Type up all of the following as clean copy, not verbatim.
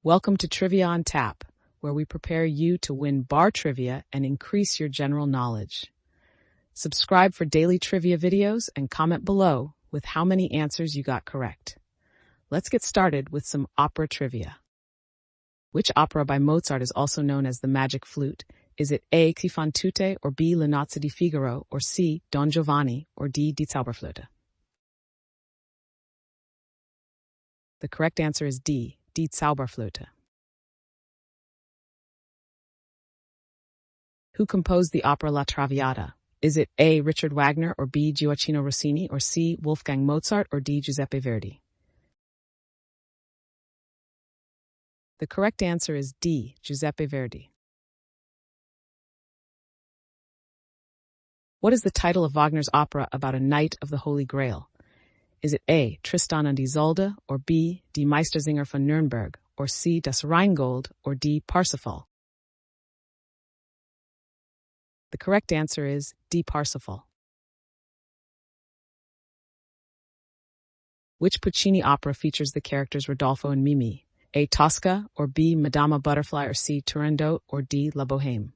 Welcome to Trivia on Tap, where we prepare you to win bar trivia and increase your general knowledge. Subscribe for daily trivia videos and comment below with how many answers you got correct. Let's get started with some opera trivia. Which opera by Mozart is also known as the Magic Flute? Is it A. Chi fan tutte, or B. Le nozze di Figaro, or C. Don Giovanni, or D. Die Zauberflöte? The correct answer is D. Die Zauberflöte. Who composed the opera La Traviata? Is it A. Richard Wagner, or B. Gioacchino Rossini, or C. Wolfgang Mozart, or D. Giuseppe Verdi? The correct answer is D. Giuseppe Verdi. What is the title of Wagner's opera about a knight of the Holy Grail? Is it A. Tristan und Isolde, or B. Die Meistersinger von Nürnberg, or C. Das Rheingold, or D. Parsifal? The correct answer is D. Parsifal. Which Puccini opera features the characters Rodolfo and Mimì? A. Tosca, or B. Madama Butterfly, or C. Turandot, or D. La Bohème?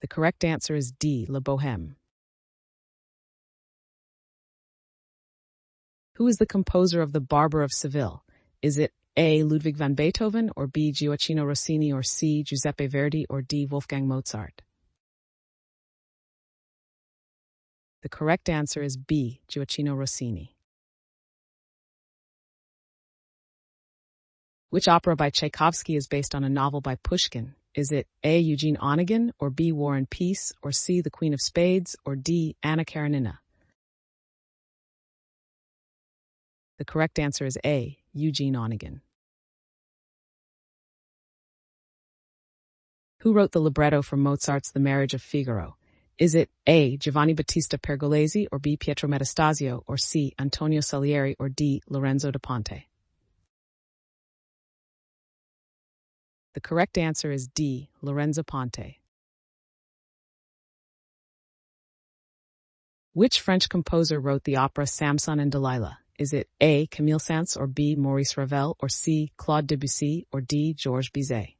The correct answer is D. La Bohème. Who is the composer of The Barber of Seville? Is it A. Ludwig van Beethoven, or B. Gioacchino Rossini, or C. Giuseppe Verdi, or D. Wolfgang Mozart? The correct answer is B. Gioacchino Rossini. Which opera by Tchaikovsky is based on a novel by Pushkin? Is it A. Eugene Onegin, or B. War and Peace, or C. The Queen of Spades, or D. Anna Karenina? The correct answer is A. Eugene Onegin. Who wrote the libretto for Mozart's The Marriage of Figaro? Is it A. Giovanni Battista Pergolesi, or B. Pietro Metastasio, or C. Antonio Salieri, or D. Lorenzo da Ponte? The correct answer is D. Lorenzo Ponte. Which French composer wrote the opera Samson and Delilah? Is it A. Camille Saint-Saëns, or B. Maurice Ravel, or C. Claude Debussy, or D. Georges Bizet?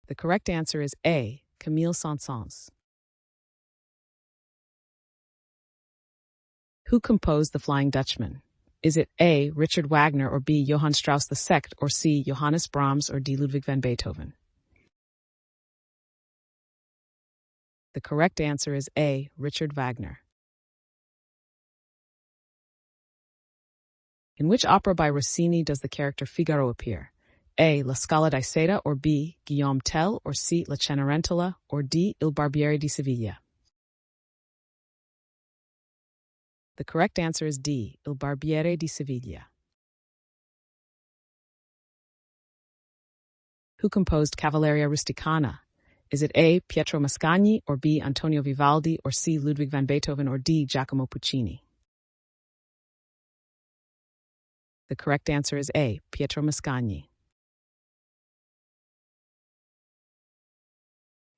The correct answer is A. Camille Saint-Saëns. Who composed The Flying Dutchman? Is it A. Richard Wagner, or B. Johann Strauss II, or C. Johannes Brahms, or D. Ludwig van Beethoven? The correct answer is A. Richard Wagner. In which opera by Rossini does the character Figaro appear? A. La Scala di Seda, or B. Guillaume Tell, or C. La Cenerentola, or D. Il Barbiere di Seviglia? The correct answer is D. Il Barbiere di Seviglia. Who composed Cavalleria Rusticana? Is it A. Pietro Mascagni, or B. Antonio Vivaldi, or C. Ludwig van Beethoven, or D. Giacomo Puccini? The correct answer is A. Pietro Mascagni.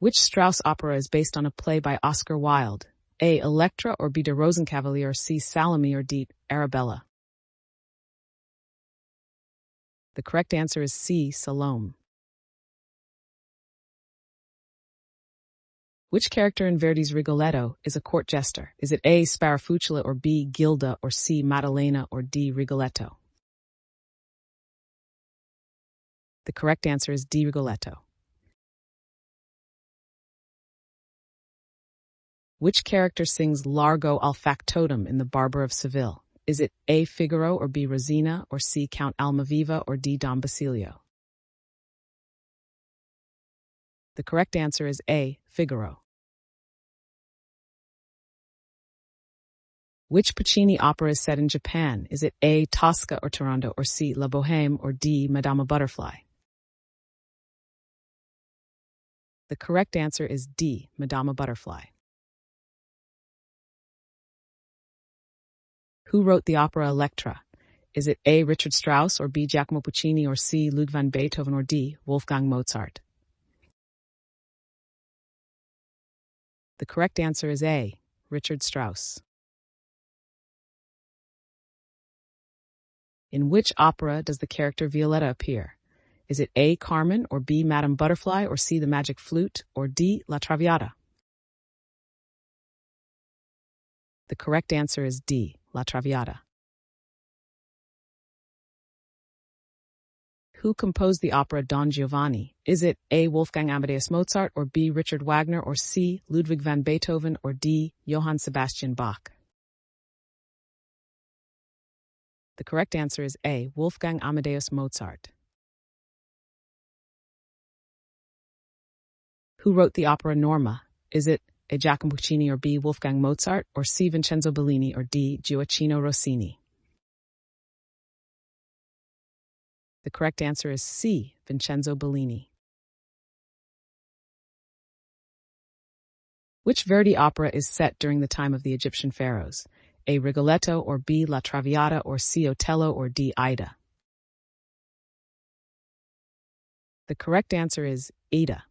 Which Strauss opera is based on a play by Oscar Wilde? A. Electra, or B. Der Rosenkavalier, or C. Salome, or D. Arabella? The correct answer is C. Salome. Which character in Verdi's Rigoletto is a court jester? Is it A. Sparafucila, or B. Gilda, or C. Maddalena, or D. Rigoletto? The correct answer is D. Rigoletto. Which character sings Largo al factotum in The Barber of Seville? Is it A. Figaro, or B. Rosina, or C. Count Almaviva, or D. Don Basilio? The correct answer is A. Figaro. Which Puccini opera is set in Japan? Is it A. Tosca, or Turandot, or C. La Bohème, or D. Madama Butterfly? The correct answer is D. Madama Butterfly. Who wrote the opera Electra? Is it A. Richard Strauss, or B. Giacomo Puccini, or C. Ludwig van Beethoven, or D. Wolfgang Mozart? The correct answer is A. Richard Strauss. In which opera does the character Violetta appear? Is it A. Carmen, or B. Madame Butterfly, or C. The Magic Flute, or D. La Traviata? The correct answer is D. La Traviata. Who composed the opera Don Giovanni? Is it A. Wolfgang Amadeus Mozart, or B. Richard Wagner, or C. Ludwig van Beethoven, or D. Johann Sebastian Bach? The correct answer is A. Wolfgang Amadeus Mozart. Who wrote the opera Norma? Is it A. Giacomo Puccini, or B. Wolfgang Mozart, or C. Vincenzo Bellini, or D. Gioacchino Rossini? The correct answer is C. Vincenzo Bellini. Which Verdi opera is set during the time of the Egyptian pharaohs? A. Rigoletto, or B. La Traviata, or C. Otello, or D. Aida? The correct answer is Aida.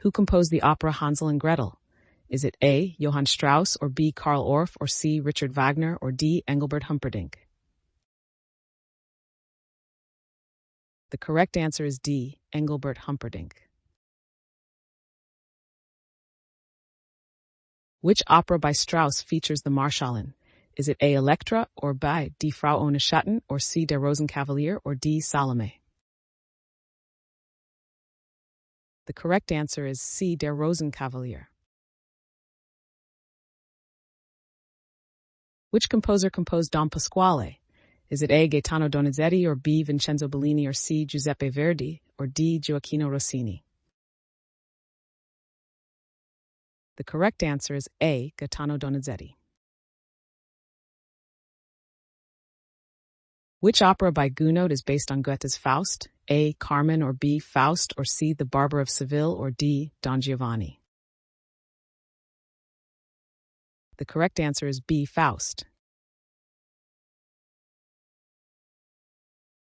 Who composed the opera Hansel and Gretel? Is it A. Johann Strauss, or B. Karl Orff, or C. Richard Wagner, or D. Engelbert Humperdinck? The correct answer is D. Engelbert Humperdinck. Which opera by Strauss features the Marschallin? Is it A. Elektra, or B. Die Frau ohne Schatten, or C. Der Rosenkavalier, or D. Salome? The correct answer is C. Der Rosenkavalier. Which composer composed Don Pasquale? Is it A. Gaetano Donizetti, or B. Vincenzo Bellini, or C. Giuseppe Verdi, or D. Gioacchino Rossini? The correct answer is A. Gaetano Donizetti. Which opera by Gounod is based on Goethe's Faust? A. Carmen, or B. Faust, or C. The Barber of Seville, or D. Don Giovanni? The correct answer is B. Faust.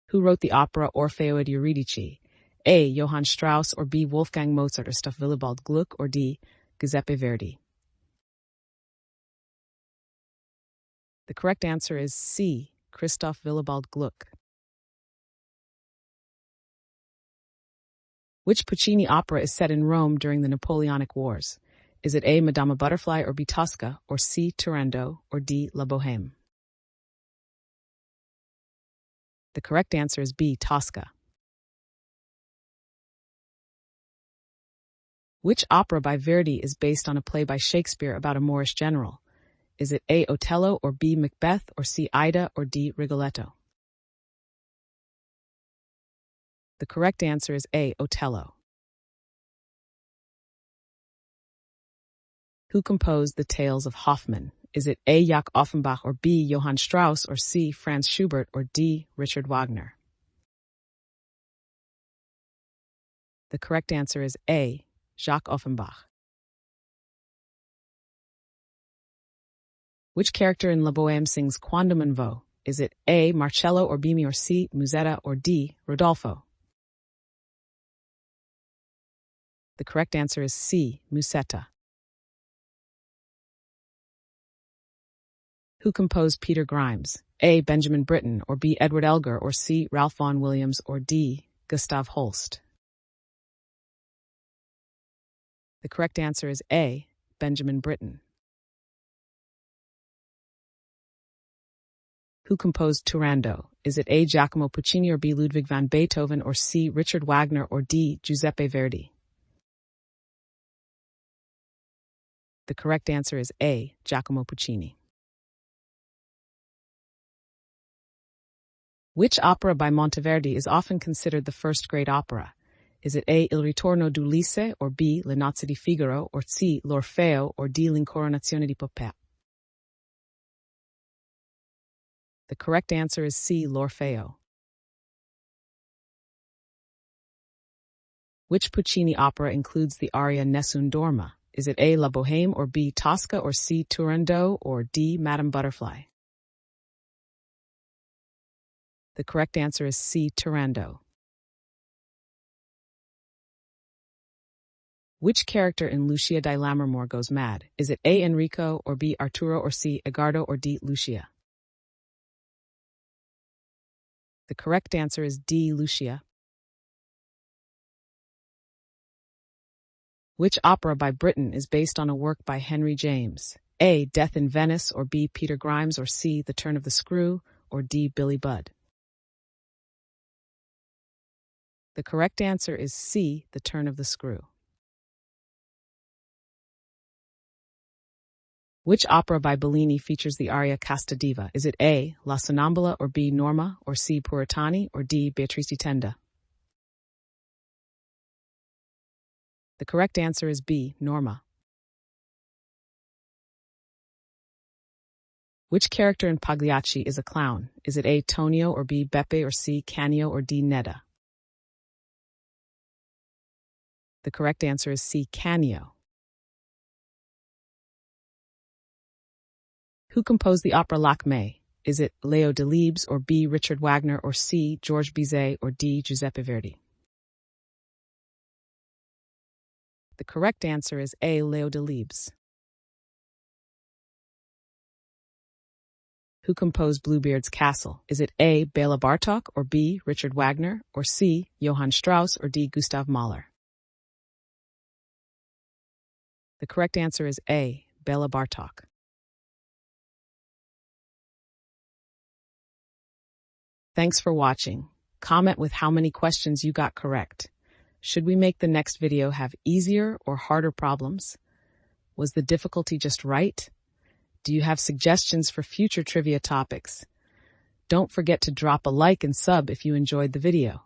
Who wrote the opera Orfeo ed Euridice? A. Johann Strauss, or B. Wolfgang Mozart, or Stuff Willibald Gluck, or D. Giuseppe Verdi? The correct answer is C. Christoph Willibald Gluck. Which Puccini opera is set in Rome during the Napoleonic Wars? Is it A. Madama Butterfly, or B. Tosca, or C. Turandot, or D. La Bohème? The correct answer is B. Tosca. Which opera by Verdi is based on a play by Shakespeare about a Moorish general? Is it A. Otello, or B. Macbeth, or C. Aida, or D. Rigoletto? The correct answer is A. Otello. Who composed the Tales of Hoffmann? Is it A. Jakob Offenbach, or B. Johann Strauss, or C. Franz Schubert, or D. Richard Wagner? The correct answer is A. Jacques Offenbach. Which character in La Bohème sings Quando in vo? Is it A. Marcello, or Bimi, or C. Musetta, or D. Rodolfo? The correct answer is C. Musetta. Who composed Peter Grimes? A. Benjamin Britten, or B. Edward Elgar, or C. Ralph Vaughan Williams, or D. Gustav Holst? The correct answer is A. Benjamin Britten. Who composed Turandot? Is it A. Giacomo Puccini, or B. Ludwig van Beethoven, or C. Richard Wagner, or D. Giuseppe Verdi? The correct answer is A. Giacomo Puccini. Which opera by Monteverdi is often considered the first great opera? Is it A. Il ritorno d'Ulisse, or B. Le nozze di Figaro, or C. L'Orfeo, or D. L'incoronazione di Poppea? The correct answer is C. L'Orfeo. Which Puccini opera includes the aria Nessun Dorma? Is it A. La Bohème, or B. Tosca, or C. Turandot, or D. Madame Butterfly? The correct answer is C. Turandot. Which character in Lucia di Lammermoor goes mad? Is it A. Enrico, or B. Arturo, or C. Edgardo, or D. Lucia? The correct answer is D. Lucia. Which opera by Britten is based on a work by Henry James? A. Death in Venice, or B. Peter Grimes, or C. The Turn of the Screw, or D. Billy Budd? The correct answer is C. The Turn of the Screw. Which opera by Bellini features the aria Casta Diva? Is it A. La Sonnambula, or B. Norma, or C. Puritani, or D. Beatrice di Tenda? The correct answer is B. Norma. Which character in Pagliacci is a clown? Is it A. Tonio, or B. Beppe, or C. Canio, or D. Nedda? The correct answer is C. Canio. Who composed the opera Lakmé? Is it Leo Delibes, or B. Richard Wagner, or C. Georges Bizet, or D. Giuseppe Verdi? The correct answer is A. Leo Delibes. Who composed Bluebeard's Castle? Is it A. Bela Bartok, or B. Richard Wagner, or C. Johann Strauss, or D. Gustav Mahler? The correct answer is A. Bela Bartok. Thanks for watching. Comment with how many questions you got correct. Should we make the next video have easier or harder problems? Was the difficulty just right? Do you have suggestions for future trivia topics? Don't forget to drop a like and sub if you enjoyed the video.